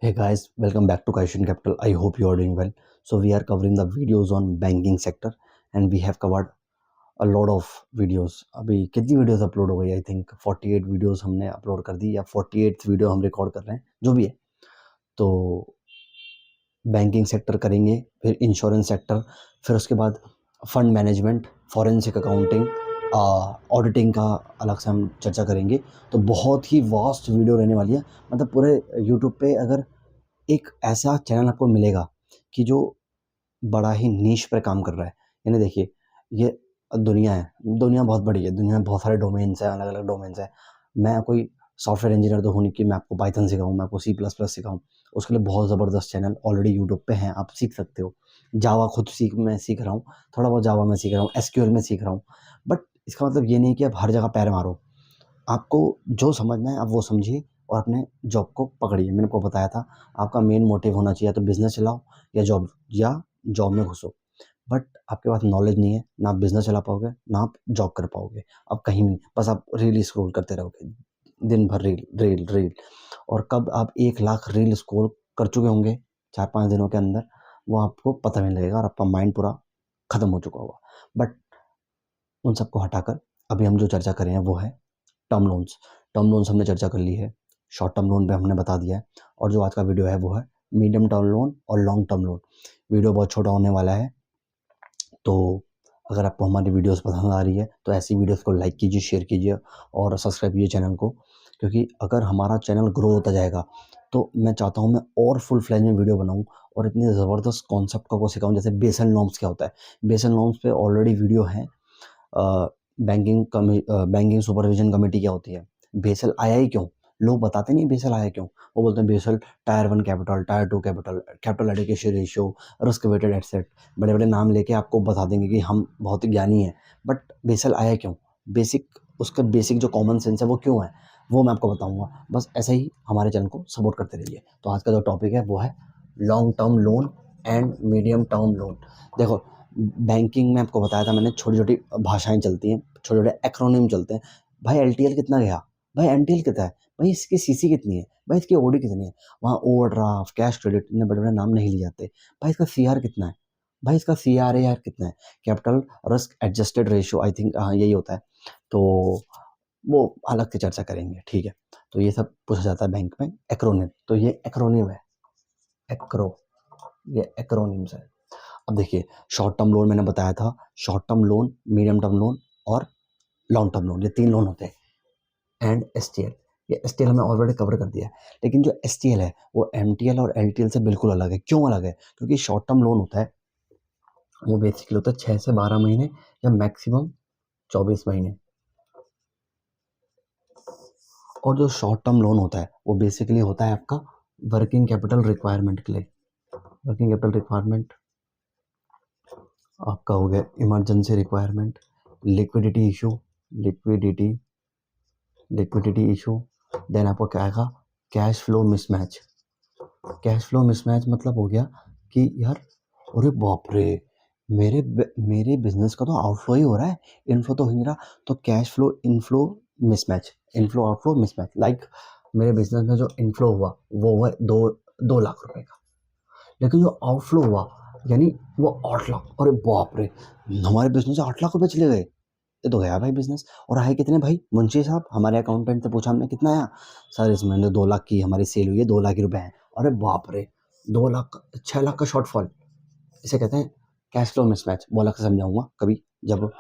Hey guys, welcome back to Kaishan Capital. I hope you are doing well. So we are covering the videos on banking sector and we have covered a lot of videos. अभी कितनी videos upload हो गई? I think 48 videos हमने upload कर दी या 48th video हम record कर रहे हैं, जो भी है। तो बैंकिंग सेक्टर करेंगे, फिर इंश्योरेंस सेक्टर, फिर उसके बाद fund management, forensic accounting, auditing का अलग से हम चर्चा करेंगे। तो बहुत ही वास्ट वीडियो रहने वाली है। मतलब पूरे यूट्यूब पे अगर एक ऐसा चैनल आपको मिलेगा कि जो बड़ा ही नीश पर काम कर रहा है। यानी देखिए, ये दुनिया बहुत बड़ी है, दुनिया में बहुत सारे डोमेन्स हैं, अलग अलग डोमेन्स हैं। मैं कोई सॉफ्टवेयर इंजीनियर तो हूँ नहीं कि मैं आपको पाइथन सिखाऊँ, मैं आपको सी प्लस प्लस सिखाऊँ। उसके लिए बहुत ज़बरदस्त चैनल ऑलरेडी यूट्यूब पे हैं, आप सीख सकते हो। जावा खुद मैं सीख रहा हूँ, थोड़ा बहुत जावा मैं सीख रहा हूँ, एसक्यूएल में सीख रहा हूँ। बट इसका मतलब ये नहीं कि आप हर जगह पैर मारो। आपको जो समझना है आप वो समझिए और अपने जॉब को पकड़िए। मैंने आपको बताया था, आपका मेन मोटिव होना चाहिए, या तो बिज़नेस चलाओ या जॉब में घुसो। बट आपके पास नॉलेज नहीं है, ना आप बिज़नेस चला पाओगे, ना आप जॉब कर पाओगे। आप कहीं भी नहीं, बस आप रील स्क्रॉल करते रहोगे, दिन भर रील, रील, रील। और कब आप 1 लाख रील स्क्रॉल कर चुके होंगे 4-5 दिनों के अंदर, वो आपको पता नहीं लगेगा और आपका माइंड पूरा खत्म हो चुका होगा। बट उन सबको हटाकर अभी हम जो चर्चा कर रहे हैं वो है टर्म लोन्स। टर्म लोन्स हमने चर्चा कर ली है, शॉर्ट टर्म लोन पे हमने बता दिया है, और जो आज का वीडियो है वो है मीडियम टर्म लोन और लॉन्ग टर्म लोन। वीडियो बहुत छोटा होने वाला है, तो अगर आपको हमारी वीडियोस पसंद आ रही है तो ऐसी वीडियोस को लाइक कीजिए, शेयर कीजिए और सब्सक्राइब कीजिए चैनल को। क्योंकि अगर हमारा चैनल ग्रो होता जाएगा तो मैं चाहता हूँ मैं और फुल फ्लैज में वीडियो बनाऊँ और इतने ज़बरदस्त कॉन्सेप्ट को सिखाऊँ। जैसे बेसल नॉर्म्स क्या होता है, बेसल नॉर्म्स पे ऑलरेडी वीडियो है। बैंकिंग सुपरविजन कमेटी क्या होती है, बेसल आया ही क्यों, लोग बताते नहीं बेसल आया क्यों। वो बोलते हैं Basel tier 1 capital, tier 2 capital, capital adequacy ratio, risk weighted asset, बड़े बड़े नाम लेके आपको बता देंगे कि हम बहुत ही ज्ञानी हैं। बट बेसल आया क्यों, बेसिक, उसका बेसिक जो कॉमन सेंस है वो क्यों है, वो मैं आपको बताऊंगा। बस ऐसे ही हमारे चैनल को सपोर्ट करते रहिए। तो आज का जो टॉपिक है वो है long term loan and medium term loan. देखो, बैंकिंग में आपको बताया था मैंने, छोटी छोटी भाषाएं चलती हैं, छोटे छोटे एक्रोनिम चलते हैं। भाई एलटीएल कितना गया, भाई एमटीएल कितना है, भाई इसकी सीसी कितनी है, भाई इसकी ओडी कितनी है। वहाँ ओवरड्राफ्ट, कैश क्रेडिट, इतने बड़े बड़े नाम नहीं लिए जाते। भाई इसका सीआर कितना है, भाई इसका सीआरएआर कितना है, capital risk adjusted ratio, I think हाँ यही होता है। तो वो अलग से चर्चा करेंगे, ठीक है। तो ये सब पूछा जाता है बैंक में एक्रोनिम, तो ये एक्रोनिम है, एक्रो, ये एक्रोनिम्स है। अब देखिए, शॉर्ट टर्म लोन मैंने बताया था, short term loan, medium term loan और लॉन्ग टर्म लोन, ये 3 लोन होते हैं। एंड एसटीएल, ये एसटीएल हमने ऑलरेडी कवर कर दिया है। लेकिन जो एसटीएल है वो एमटीएल और एलटीएल से बिल्कुल अलग है। क्यों अलग है? क्योंकि शॉर्ट टर्म लोन होता है, वो बेसिकली होता है 6 से 12 महीने या मैक्सिमम 24 महीने। और जो शॉर्ट टर्म लोन होता है वो बेसिकली होता है आपका वर्किंग कैपिटल रिक्वायरमेंट के लिए। वर्किंग कैपिटल रिक्वायरमेंट आपका हो गया emergency requirement, liquidity issue, liquidity liquidity issue. Then आपको क्या आएगा, cash flow mismatch. Cash flow mismatch मतलब हो गया कि यार, अरे बाप रे, मेरे बिजनेस का तो आउटफ्लो ही हो रहा है, इनफ्लो तो हो नहीं रहा। तो cash flow inflow mismatch, inflow outflow mismatch. Like मेरे बिजनेस में जो इनफ्लो हुआ वो हुआ 2 लाख रुपए का, लेकिन जो आउटफ्लो हुआ यानी वो 8 लाख। अरे बाप रे, हमारे बिजनेस से 8 लाख रुपए चले गए, ये तो गया भाई बिजनेस। और आए कितने भाई, मुंशी साहब हमारे अकाउंटेंट से पूछा हमने कितना आया, सर इस महीने 2 लाख की हमारी सेल हुई है, 2 लाख ही रुपए हैं। अरे बाप रे, 2 लाख, 6 लाख का शॉर्टफॉल, इसे कहते हैं कैश फ्लो मिसमैच। वो अलग से समझाऊंगा कभी, जब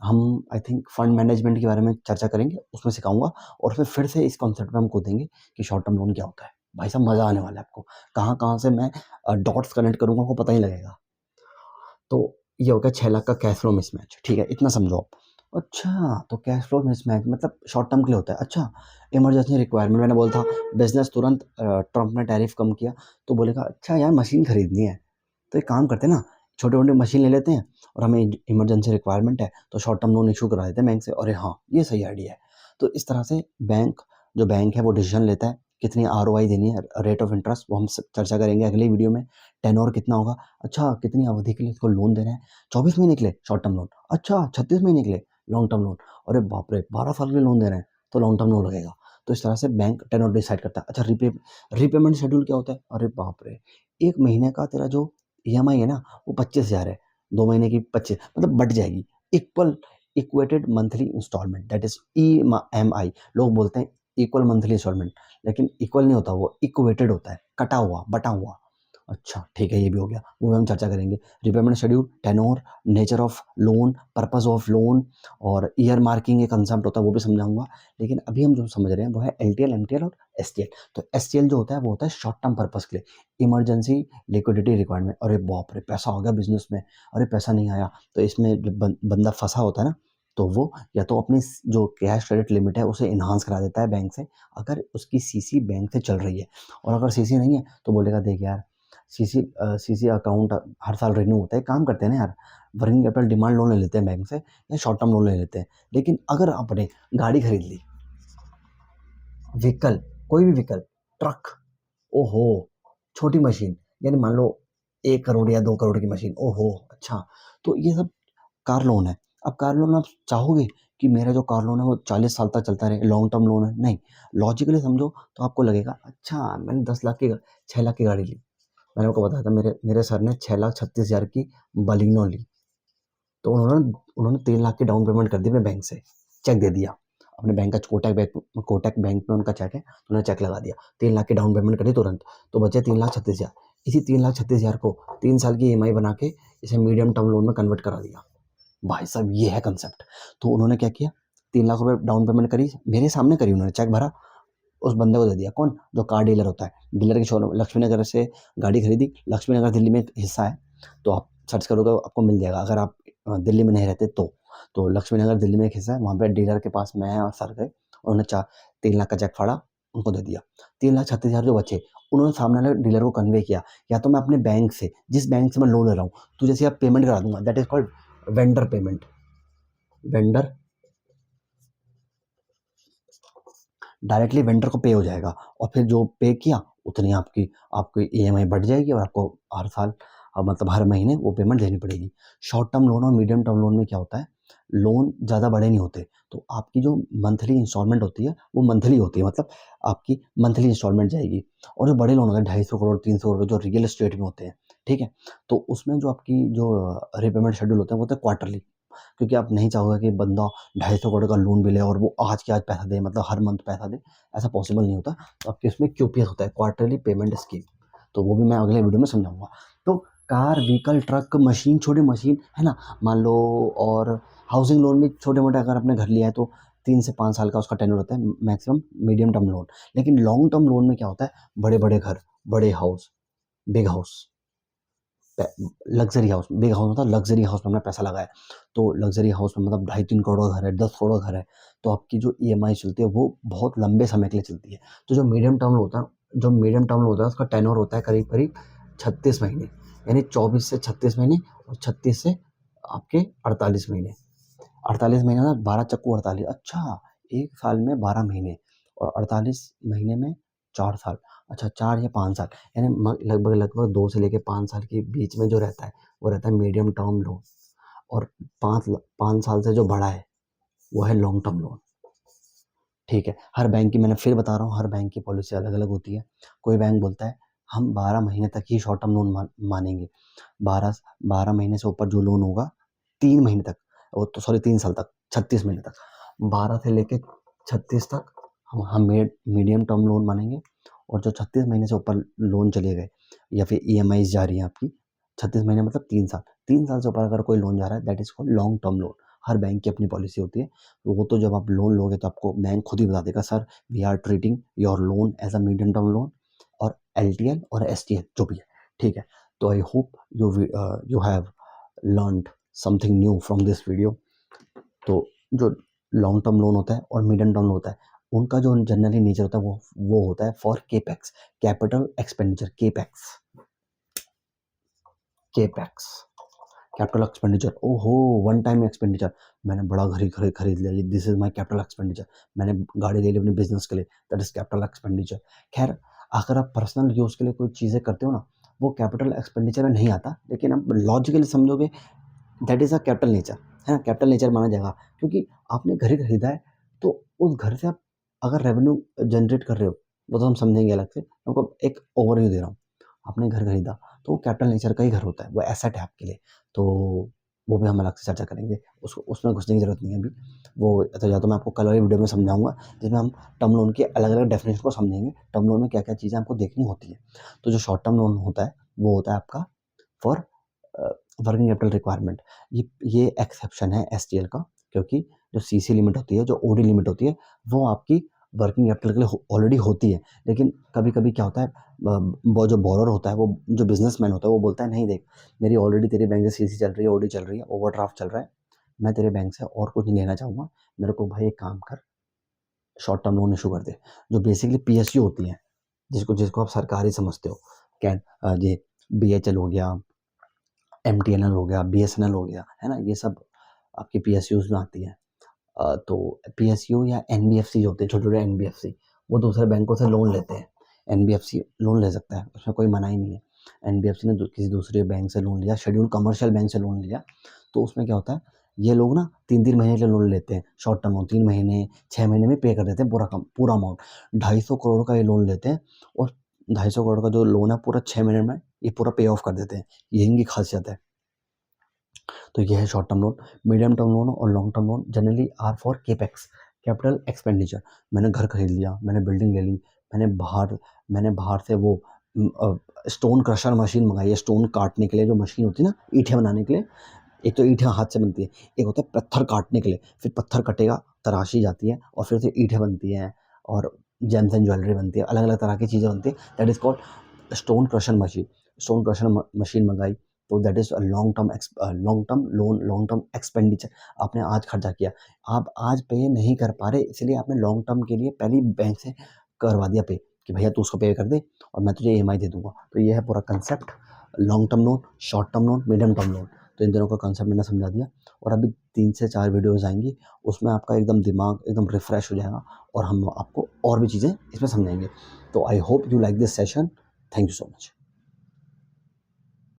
हम आई थिंक फंड मैनेजमेंट के बारे में चर्चा करेंगे, उसमें सिखाऊंगा। और फिर से इस कॉन्सेप्ट में हम कूदेंगे कि शॉर्ट टर्म लोन क्या होता है। भाई साहब मजा आने वाला है आपको, कहाँ कहाँ से मैं डॉट्स कनेक्ट करूंगा आपको पता ही लगेगा। तो ये हो गया 6 लाख का कैश फ्लो मिसमैच, ठीक है, इतना समझो आप। अच्छा, तो कैश फ्लो मिसमैच मतलब शॉर्ट टर्म के लिए होता है। अच्छा, इमरजेंसी रिक्वायरमेंट, मैंने बोला था बिजनेस तुरंत, ट्रम्प ने टैरिफ कम किया तो बोलेगा अच्छा यार मशीन खरीदनी है, तो एक काम करते हैं ना, छोटे मोटे मशीन ले लेते हैं और हमें इमरजेंसी रिक्वायरमेंट है तो शॉर्ट टर्म लोन इशू करा देते हैं बैंक से। अरे हाँ, ये सही आइडिया है। तो इस तरह से बैंक है वो डिसीजन लेता है कितनी आरओआई देनी है, रेट ऑफ इंटरेस्ट, वो हम चर्चा करेंगे अगली वीडियो में। टेनोर कितना होगा, अच्छा कितनी अवधि के लिए इसको लोन दे रहे हैं, 24 महीने के लिए शॉर्ट टर्म लोन, अच्छा 36 महीने के लिए लॉन्ग टर्म लोन, अरे बाप रे 12 साल के लिए लोन दे रहे हैं तो लॉन्ग टर्म लोन लगेगा। तो इस तरह से बैंक टेनर डिसाइड करता है। अच्छा, रीपेमेंट शेड्यूल क्या होता है? अरे बाप रे, 1 महीने का तेरा जो ईएमआई है ना वो 25,000 है, 2 महीने की 25, मतलब बढ़ जाएगी। Equated monthly instalment, that is EMI. लोग बोलते हैं इक्वल मंथली इंस्टॉलमेंट, लेकिन इक्वल नहीं होता, वो इक्वेटेड होता है, कटा हुआ, बटा हुआ। अच्छा ठीक है, ये भी हो गया, वो भी हम चर्चा करेंगे। Repayment schedule, tenure, nature of loan, purpose of loan, और ईयर मार्किंग एक कंसेप्ट होता है, वो भी समझाऊंगा। लेकिन अभी हम जो समझ रहे हैं वो है एलटीएल, एमटीएल और एसटीएल। तो एसटीएल जो होता है वो होता है शॉर्ट टर्म पर्पस के लिए, इमरजेंसी लिक्विडिटी रिक्वायरमेंट। अरे बाप रे, पैसा हो गया बिजनेस में, अरे पैसा नहीं आया, तो इसमें जब बंदा फंसा होता है ना, तो वो या तो अपनी जो कैश क्रेडिट लिमिट है उसे इन्हांस करा देता है बैंक से, अगर उसकी सीसी बैंक से चल रही है। और अगर सीसी नहीं है तो बोलेगा देख यार, सीसी अकाउंट हर साल रिन्यू होता है, काम करते हैं ना यार, वर्किंग कैपिटल डिमांड लोन ले लेते हैं बैंक से या शॉर्ट टर्म लोन ले लेते हैं। लेकिन अगर आपने गाड़ी खरीद ली, व्हीकल, कोई भी व्हीकल, ट्रक, ओहो, छोटी मशीन, यानी मान लो 1 करोड़ या 2 करोड़ की मशीन, ओहो, अच्छा, तो ये सब कार लोन है। अब कार लोन आप चाहोगे कि मेरा जो कार लोन है वो 40 साल तक चलता रहे, लॉन्ग टर्म लोन है? नहीं। लॉजिकली समझो तो आपको लगेगा अच्छा मैंने 10 लाख की 6 लाख की गाड़ी ली, मैंने आपको बताया था मेरे मेरे सर ने 6,36,000 की बलिनो ली, तो उन्होंने उन्होंने 3 लाख की डाउन पेमेंट कर दी अपने बैंक से, चेक दे दिया, अपने बैंक का कोटक बैंक में उनका चेक है, तो उन्होंने चेक लगा दिया, 3 लाख की डाउन पेमेंट करी तुरंत, तो बचे 3,36,000। इसी 3,36,000 को 3 साल की ईएमआई बना के इसे मीडियम टर्म लोन में कन्वर्ट करा दिया। भाई साहब ये है कंसेप्ट। तो उन्होंने क्या किया, 3 लाख रुपए डाउन पेमेंट करी, मेरे सामने करी, उन्होंने चेक भरा, उस बंदे को दे दिया। कौन? जो कार डीलर होता है, डीलर के शोरूम, लक्ष्मी नगर से गाड़ी खरीदी, लक्ष्मी नगर दिल्ली में एक हिस्सा है, तो आप सर्च करोगे आपको मिल जाएगा, अगर आप दिल्ली में नहीं रहते तो लक्ष्मी नगर दिल्ली में एक हिस्सा है, वहाँ पे डीलर के पास मैं और सर गए, उन्होंने 3 लाख का चेक फाड़ा, उनको दे दिया। 3,36,000 जो बचे, उन्होंने सामने वाले डीलर को कन्वे किया, या तो मैं अपने बैंक से, जिस बैंक से मैं लोन ले रहा हूँ, तुझे से आप पेमेंट करा दूंगा, that is called vendor payment. Vendor, directly vendor को पे हो जाएगा, और फिर जो पे किया उतनी आपकी आपकी ईएमआई बढ़ जाएगी, और आपको हर साल मतलब हर महीने वो पेमेंट देनी पड़ेगी। शॉर्ट टर्म लोन और मीडियम टर्म लोन में क्या होता है, लोन ज़्यादा बड़े नहीं होते, तो आपकी जो मंथली इंस्टॉलमेंट होती है वो मंथली होती है, मतलब आपकी मंथली इंस्टॉलमेंट जाएगी। और जो बड़े लोन होते हैं 250 करोड़ 300 करोड़ जो रियल एस्टेट में होते हैं, ठीक है, तो उसमें जो आपकी जो रिपेमेंट शेड्यूल होते हैं वो होते हैं क्वार्टरली, क्योंकि आप नहीं चाहोगे कि बंदा 250 करोड़ का लोन भी ले और वो आज के आज पैसा दे, मतलब हर मंथ पैसा दे, ऐसा पॉसिबल नहीं होता। तो आपके इसमें क्यूपीएस होता है, क्वार्टरली पेमेंट स्कीम, तो वो भी मैं अगले वीडियो में समझाऊंगा। तो कार, व्हीकल, ट्रक, मशीन, छोटी मशीन है ना, मान लो, और हाउसिंग लोन भी छोटे मोटे अगर आपने घर लिया है तो 3 से 5 साल का उसका टेन्योर होता है मैक्सिमम, मीडियम टर्म लोन। लेकिन लॉन्ग टर्म लोन में क्या होता है, बड़े बड़े घर, बड़े house, big house, luxury house, big house मतलब लग्जरी हाउस में हमने पैसा लगाया, तो लग्जरी हाउस में मतलब 2.5-3 करोड़ का घर है, 10 करोड़ का घर है, तो आपकी जो ईएमआई चलती है वो बहुत लंबे समय के लिए चलती है। तो जो मीडियम टर्म होता है, उसका टेन्योर होता है करीब करीब 36 महीने, यानी 24 से 36 महीने, और 36 से आपके 48 महीने। 48 महीने ना, 12 चक्कू 48, अच्छा, 1 साल में 12 महीने, और 48 महीने में 4 साल, अच्छा 4 या 5 साल, यानी लगभग लगभग 2 से लेके 5 साल के बीच में जो रहता है वो रहता है मीडियम टर्म लोन, और 5 साल से जो बड़ा है वो है लॉन्ग टर्म लोन। ठीक है, हर बैंक की, मैंने फिर बता रहा हूँ, हर बैंक की पॉलिसी अलग अलग होती है। कोई बैंक बोलता है हम 12 महीने तक ही शॉर्ट टर्म लोन मानेंगे, 12 महीने से ऊपर जो लोन होगा, 3 महीने तक, वो तो सॉरी 3 साल तक, 36 महीने तक, 12 से लेके 36 तक हम मीडियम टर्म लोन मानेंगे, और जो 36 महीने से ऊपर लोन चले गए, या फिर ईएमआई जा रही है आपकी, 36 महीने मतलब 3 साल, 3 साल से ऊपर अगर कोई लोन जा रहा है, that is called long term loan. Her bank की अपनी पॉलिसी होती है, वो तो जब आप लोन लोगे तो आपको बैंक खुद ही बता देगा, sir we are treating your loan as a medium term loan, और एलटीएल और एसटीएल जो भी है, ठीक है। तो I hope you have learned something new from this video. तो जो लॉन्ग टर्म लोन होता है और मीडियम टर्म लोन होता है, उनका जो जनरली नेचर होता है वो होता है for capex, capital expenditure, capex, capex, capital expenditure, ओहो, वन टाइम एक्सपेंडिचर, मैंने बड़ा घर ही खरीद लिया, this is my capital expenditure, मैंने गाड़ी ले ली अपने बिजनेस के लिए, दैट इज कैपिटल एक्सपेंडिचर। खैर, अगर आप पर्सनल यूज़ के लिए कोई चीज़ें करते हो ना, वो कैपिटल एक्सपेंडिचर में नहीं आता, लेकिन आप लॉजिकली समझोगे that is a capital nature, है ना, कैपिटल नेचर माना जाएगा, क्योंकि आपने घर ही खरीदा है, तो उस घर से आप अगर रेवेन्यू जनरेट कर रहे हो वो तो हम समझेंगे अलग से, आपको एक ओवरव्यू दे रहा हूँ। आपने घर खरीदा तो वो कैपिटल नेचर का ही घर होता है, वो एसेट है आपके लिए, तो वो भी हम अलग से चर्चा करेंगे, उसको उसमें घुसने की ज़रूरत नहीं है अभी। वो तो या तो मैं आपको कल वाली वीडियो में समझाऊँगा जिसमें हम टर्म लोन की अलग-अलग डेफिनेशन को समझेंगे, टर्म लोन में क्या-क्या चीज़ें आपको देखनी होती हैं। तो जो शॉर्ट टर्म लोन होता है, वो होता है आपका फॉर वर्किंग कैपिटल रिक्वायरमेंट। ये एक्सेप्शन है एसटीएल का, क्योंकि जो सीसी लिमिट होती है, जो ओडी लिमिट होती है, वो आपकी वर्किंग कैपिटल के लिए ऑलरेडी होती है। लेकिन कभी-कभी क्या होता है, वो जो बोरर होता है, वो जो बिजनेसमैन होता है, वो बोलता है नहीं देख, मेरी ऑलरेडी तेरे बैंक से सीसी चल रही है, ओडी चल रही है, ओवरड्राफ्ट चल रहा है, मैं तेरे बैंक से और कुछ नहीं लेना चाहूँगा, मेरे को भाई एक काम कर, शॉर्ट टर्म लोन इशू कर दे। जो बेसिकली पीएसयू होती हैं, जिसको जिसको आप सरकारी समझते हो, ये बीएचएल हो गया, एमटीएनएल हो गया, बीएसएनएल हो गया, है ना? ये सब आपके पीएसयूज़ में आती हैं। तो पीएसयू या एनबीएफसी जो होते हैं, छोटे-छोटे एनबीएफसी, वो दूसरे बैंकों से लोन लेते हैं। एनबीएफसी लोन ले सकता है, उसमें कोई मनाही नहीं है। एनबीएफसी ने किसी दूसरे बैंक से लोन लिया, शेड्यूल्ड कमर्शियल बैंक से लोन लिया, तो उसमें क्या होता है, ये लोग ना 3-3 महीने के लिए लोन लेते हैं, शॉर्ट टर्म लोन 3 महीने, 6 महीने में पे कर देते हैं पूरा अमाउंट। 250 करोड़ का ये लोन लेते हैं और 250 करोड़ का जो लोन है पूरा 6 महीने में ये पूरा पे ऑफ कर देते हैं। यही इनकी खासियत है। तो ये है short term loan. Medium term loan और long term loan generally are for capex, capital expenditure. मैंने घर खरीद लिया, मैंने बिल्डिंग ले ली, मैंने बाहर से वो स्टोन क्रशर मशीन मंगाई है, स्टोन काटने के लिए जो मशीन होती है ना, ईंटें बनाने के लिए। एक तो ईंटें हाथ से बनती है, एक होता है पत्थर काटने के लिए, फिर पत्थर कटेगा, तराशी जाती है और फिर से ईंटें बनती हैं और जेम्स एंड ज्वेलरी बनती है, अलग-अलग तरह की चीज़ें बनती हैं। That is called stone crusher machine. Stone crusher machine मंगाई, तो that is a long term loan, long term expenditure. आपने आज खर्चा किया, आप आज पे नहीं कर पा रहे, इसलिए आपने लॉन्ग टर्म के लिए पहले ही बैंक से करवा दिया पे, कि भैया तू उसको पे कर दे और मैं तुझे ईएमआई दे दूँगा। तो ये है पूरा concept, long term loan, short term loan, medium term loan. तो इन दोनों का कंसेप्ट मैंने समझा दिया और अभी 3 से 4 वीडियोज़ आएँगी, उसमें आपका एकदम दिमाग एकदम रिफ्रेश हो जाएगा और हम आपको और भी चीज़ें इसमें समझाएँगे। तो I hope you like this session. Thank you so much.